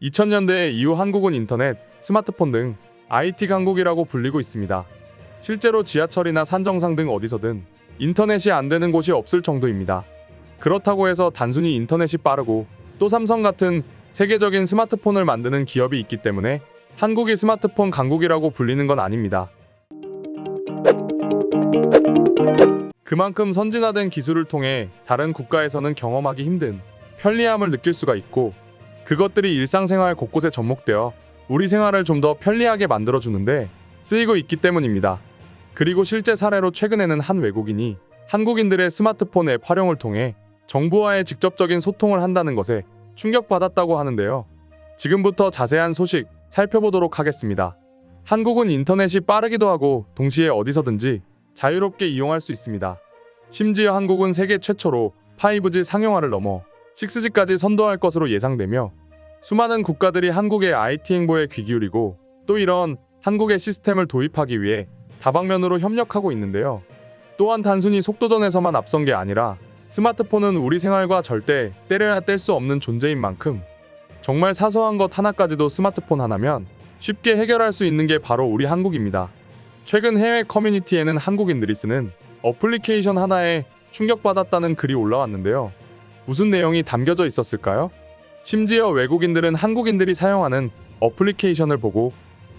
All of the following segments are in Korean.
2000년대 이후 한국은 인터넷, 스마트폰 등 IT 강국이라고 불리고 있습니다. 실제로 지하철이나 산정상 등 어디서든 인터넷이 안 되는 곳이 없을 정도입니다. 그렇다고 해서 단순히 인터넷이 빠르고 또 삼성 같은 세계적인 스마트폰을 만드는 기업이 있기 때문에 한국이 스마트폰 강국이라고 불리는 건 아닙니다. 그만큼 선진화된 기술을 통해 다른 국가에서는 경험하기 힘든 편리함을 느낄 수가 있고, 그것들이 일상생활 곳곳에 접목되어 우리 생활을 좀 더 편리하게 만들어주는데 쓰이고 있기 때문입니다. 그리고 실제 사례로 최근에는 한 외국인이 한국인들의 스마트폰 앱 활용을 통해 정부와의 직접적인 소통을 한다는 것에 충격받았다고 하는데요. 지금부터 자세한 소식 살펴보도록 하겠습니다. 한국은 인터넷이 빠르기도 하고 동시에 어디서든지 자유롭게 이용할 수 있습니다. 심지어 한국은 세계 최초로 5G 상용화를 넘어 6G까지 선도할 것으로 예상되며, 수많은 국가들이 한국의 IT 행보에 귀 기울이고 또 이런 한국의 시스템을 도입하기 위해 다방면으로 협력하고 있는데요. 또한 단순히 속도전에서만 앞선 게 아니라 스마트폰은 우리 생활과 절대 떼려야 뗄 수 없는 존재인 만큼 정말 사소한 것 하나까지도 스마트폰 하나면 쉽게 해결할 수 있는 게 바로 우리 한국입니다. 최근 해외 커뮤니티에는 한국인들이 쓰는 어플리케이션 하나에 충격받았다는 글이 올라왔는데요. 무슨 내용이 담겨져 있었을까요? 심지어 외국인들은 한국인들이 사용하는 어플리케이션을 보고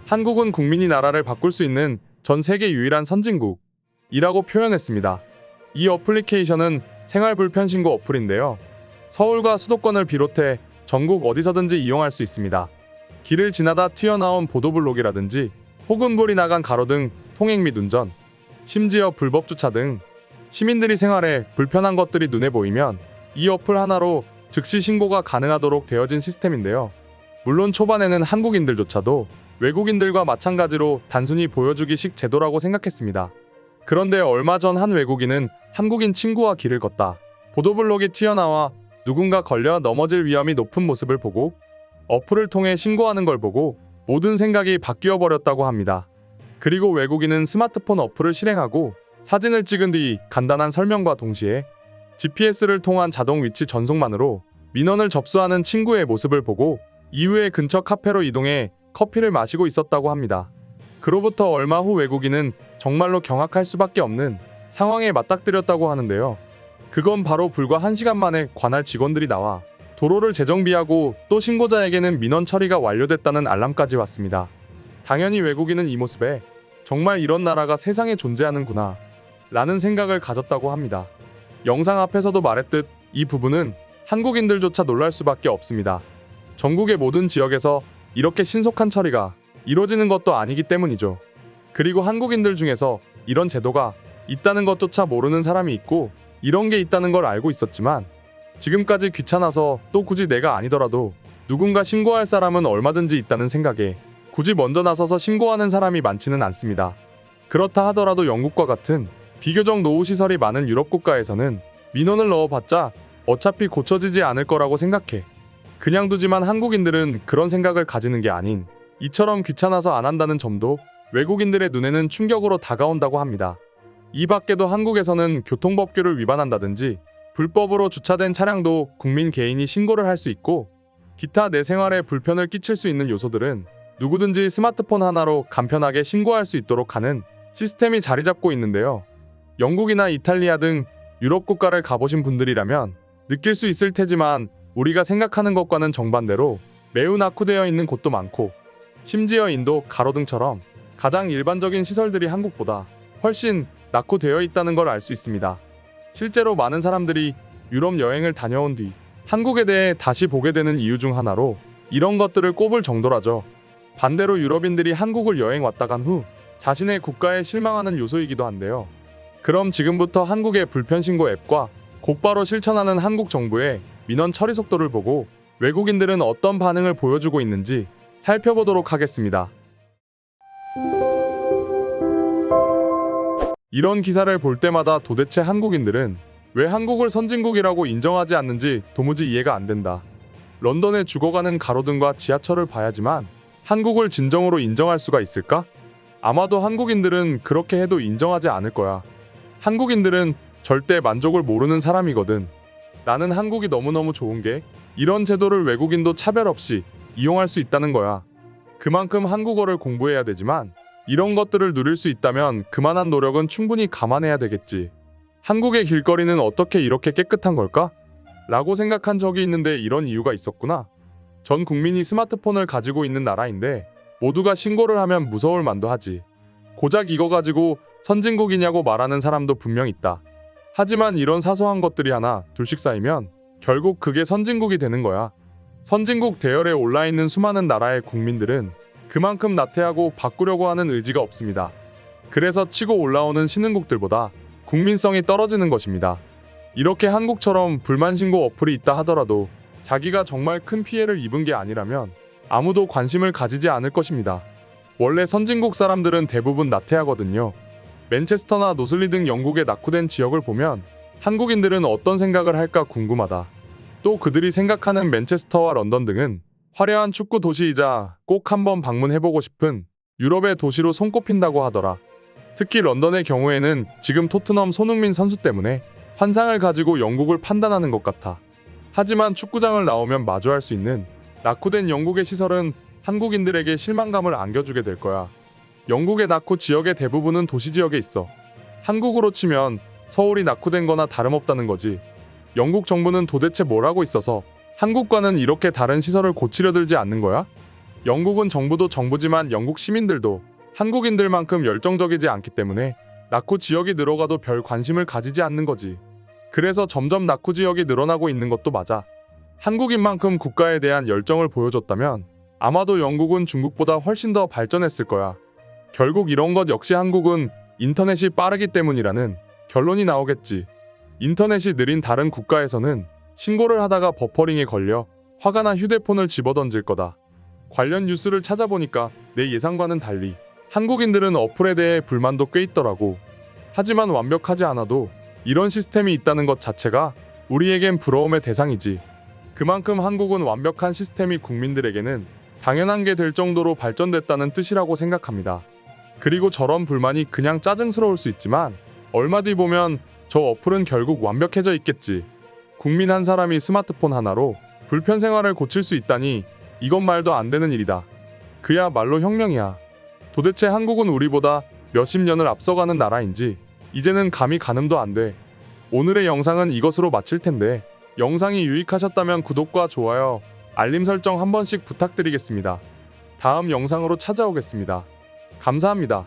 한국은 국민이 나라를 바꿀 수 있는 전 세계 유일한 선진국이라고 표현했습니다. 이 어플리케이션은 생활 불편 신고 어플인데요. 서울과 수도권을 비롯해 전국 어디서든지 이용할 수 있습니다. 길을 지나다 튀어나온 보도블록이라든지 혹은 불이 나간 가로등, 통행 및 운전, 심지어 불법 주차 등 시민들이 생활에 불편한 것들이 눈에 보이면 이 어플 하나로 즉시 신고가 가능하도록 되어진 시스템인데요. 물론 초반에는 한국인들조차도 외국인들과 마찬가지로 단순히 보여주기식 제도라고 생각했습니다. 그런데 얼마 전 한 외국인은 한국인 친구와 길을 걷다 보도블록이 튀어나와 누군가 걸려 넘어질 위험이 높은 모습을 보고 어플을 통해 신고하는 걸 보고 모든 생각이 바뀌어 버렸다고 합니다. 그리고 외국인은 스마트폰 어플을 실행하고 사진을 찍은 뒤 간단한 설명과 동시에 GPS를 통한 자동 위치 전송만으로 민원을 접수하는 친구의 모습을 보고 이후에 근처 카페로 이동해 커피를 마시고 있었다고 합니다. 그로부터 얼마 후 외국인은 정말로 경악할 수밖에 없는 상황에 맞닥뜨렸다고 하는데요. 그건 바로 불과 1시간 만에 관할 직원들이 나와 도로를 재정비하고 또 신고자에게는 민원 처리가 완료됐다는 알람까지 왔습니다. 당연히 외국인은 이 모습에 정말 이런 나라가 세상에 존재하는구나 라는 생각을 가졌다고 합니다. 영상 앞에서도 말했듯 이 부분은 한국인들조차 놀랄 수밖에 없습니다. 전국의 모든 지역에서 이렇게 신속한 처리가 이루어지는 것도 아니기 때문이죠. 그리고 한국인들 중에서 이런 제도가 있다는 것조차 모르는 사람이 있고, 이런 게 있다는 걸 알고 있었지만 지금까지 귀찮아서 또 굳이 내가 아니더라도 누군가 신고할 사람은 얼마든지 있다는 생각에 굳이 먼저 나서서 신고하는 사람이 많지는 않습니다. 그렇다 하더라도 영국과 같은 비교적 노후시설이 많은 유럽 국가에서는 민원을 넣어봤자 어차피 고쳐지지 않을 거라고 생각해 그냥 두지만, 한국인들은 그런 생각을 가지는 게 아닌 이처럼 귀찮아서 안 한다는 점도 외국인들의 눈에는 충격으로 다가온다고 합니다. 이 밖에도 한국에서는 교통법규를 위반한다든지 불법으로 주차된 차량도 국민 개인이 신고를 할 수 있고, 기타 내 생활에 불편을 끼칠 수 있는 요소들은 누구든지 스마트폰 하나로 간편하게 신고할 수 있도록 하는 시스템이 자리 잡고 있는데요. 영국이나 이탈리아 등 유럽 국가를 가보신 분들이라면 느낄 수 있을 테지만 우리가 생각하는 것과는 정반대로 매우 낙후되어 있는 곳도 많고, 심지어 인도 가로등처럼 가장 일반적인 시설들이 한국보다 훨씬 낙후되어 있다는 걸 알 수 있습니다. 실제로 많은 사람들이 유럽 여행을 다녀온 뒤 한국에 대해 다시 보게 되는 이유 중 하나로 이런 것들을 꼽을 정도라죠. 반대로 유럽인들이 한국을 여행 왔다 간 후 자신의 국가에 실망하는 요소이기도 한데요. 그럼 지금부터 한국의 불편신고 앱과 곧바로 실천하는 한국 정부의 민원 처리 속도를 보고 외국인들은 어떤 반응을 보여주고 있는지 살펴보도록 하겠습니다. 이런 기사를 볼 때마다 도대체 한국인들은 왜 한국을 선진국이라고 인정하지 않는지 도무지 이해가 안 된다. 런던에 죽어가는 가로등과 지하철을 봐야지만 한국을 진정으로 인정할 수가 있을까? 아마도 한국인들은 그렇게 해도 인정하지 않을 거야. 한국인들은 절대 만족을 모르는 사람이거든. 나는 한국이 너무너무 좋은 게 이런 제도를 외국인도 차별 없이 이용할 수 있다는 거야. 그만큼 한국어를 공부해야 되지만 이런 것들을 누릴 수 있다면 그만한 노력은 충분히 감안해야 되겠지. 한국의 길거리는 어떻게 이렇게 깨끗한 걸까? 라고 생각한 적이 있는데 이런 이유가 있었구나. 전 국민이 스마트폰을 가지고 있는 나라인데 모두가 신고를 하면 무서울 만도 하지. 고작 이거 가지고 선진국이냐고 말하는 사람도 분명 있다. 하지만 이런 사소한 것들이 하나 둘씩 쌓이면 결국 그게 선진국이 되는 거야. 선진국 대열에 올라있는 수많은 나라의 국민들은 그만큼 나태하고 바꾸려고 하는 의지가 없습니다. 그래서 치고 올라오는 신흥국들보다 국민성이 떨어지는 것입니다. 이렇게 한국처럼 불만 신고 어플이 있다 하더라도 자기가 정말 큰 피해를 입은 게 아니라면 아무도 관심을 가지지 않을 것입니다. 원래 선진국 사람들은 대부분 나태하거든요. 맨체스터나 노슬리 등 영국의 낙후된 지역을 보면 한국인들은 어떤 생각을 할까 궁금하다. 또 그들이 생각하는 맨체스터와 런던 등은 화려한 축구 도시이자 꼭 한번 방문해보고 싶은 유럽의 도시로 손꼽힌다고 하더라. 특히 런던의 경우에는 지금 토트넘 손흥민 선수 때문에 환상을 가지고 영국을 판단하는 것 같아. 하지만 축구장을 나오면 마주할 수 있는 낙후된 영국의 시설은 한국인들에게 실망감을 안겨주게 될 거야. 영국의 낙후 지역의 대부분은 도시 지역에 있어. 한국으로 치면 서울이 낙후된 거나 다름없다는 거지. 영국 정부는 도대체 뭘 하고 있어서 한국과는 이렇게 다른 시설을 고치려 들지 않는 거야? 영국은 정부도 정부지만 영국 시민들도 한국인들만큼 열정적이지 않기 때문에 낙후 지역이 늘어가도 별 관심을 가지지 않는 거지. 그래서 점점 낙후 지역이 늘어나고 있는 것도 맞아. 한국인만큼 국가에 대한 열정을 보여줬다면 아마도 영국은 중국보다 훨씬 더 발전했을 거야. 결국 이런 것 역시 한국은 인터넷이 빠르기 때문이라는 결론이 나오겠지. 인터넷이 느린 다른 국가에서는 신고를 하다가 버퍼링에 걸려 화가 나 휴대폰을 집어던질 거다. 관련 뉴스를 찾아보니까 내 예상과는 달리 한국인들은 어플에 대해 불만도 꽤 있더라고. 하지만 완벽하지 않아도 이런 시스템이 있다는 것 자체가 우리에겐 부러움의 대상이지. 그만큼 한국은 완벽한 시스템이 국민들에게는 당연한 게 될 정도로 발전됐다는 뜻이라고 생각합니다. 그리고 저런 불만이 그냥 짜증스러울 수 있지만 얼마 뒤 보면 저 어플은 결국 완벽해져 있겠지. 국민 한 사람이 스마트폰 하나로 불편 생활을 고칠 수 있다니 이건 말도 안 되는 일이다. 그야말로 혁명이야. 도대체 한국은 우리보다 몇십 년을 앞서가는 나라인지 이제는 감이 가늠도 안 돼. 오늘의 영상은 이것으로 마칠 텐데 영상이 유익하셨다면 구독과 좋아요, 알림 설정 한 번씩 부탁드리겠습니다. 다음 영상으로 찾아오겠습니다. 감사합니다.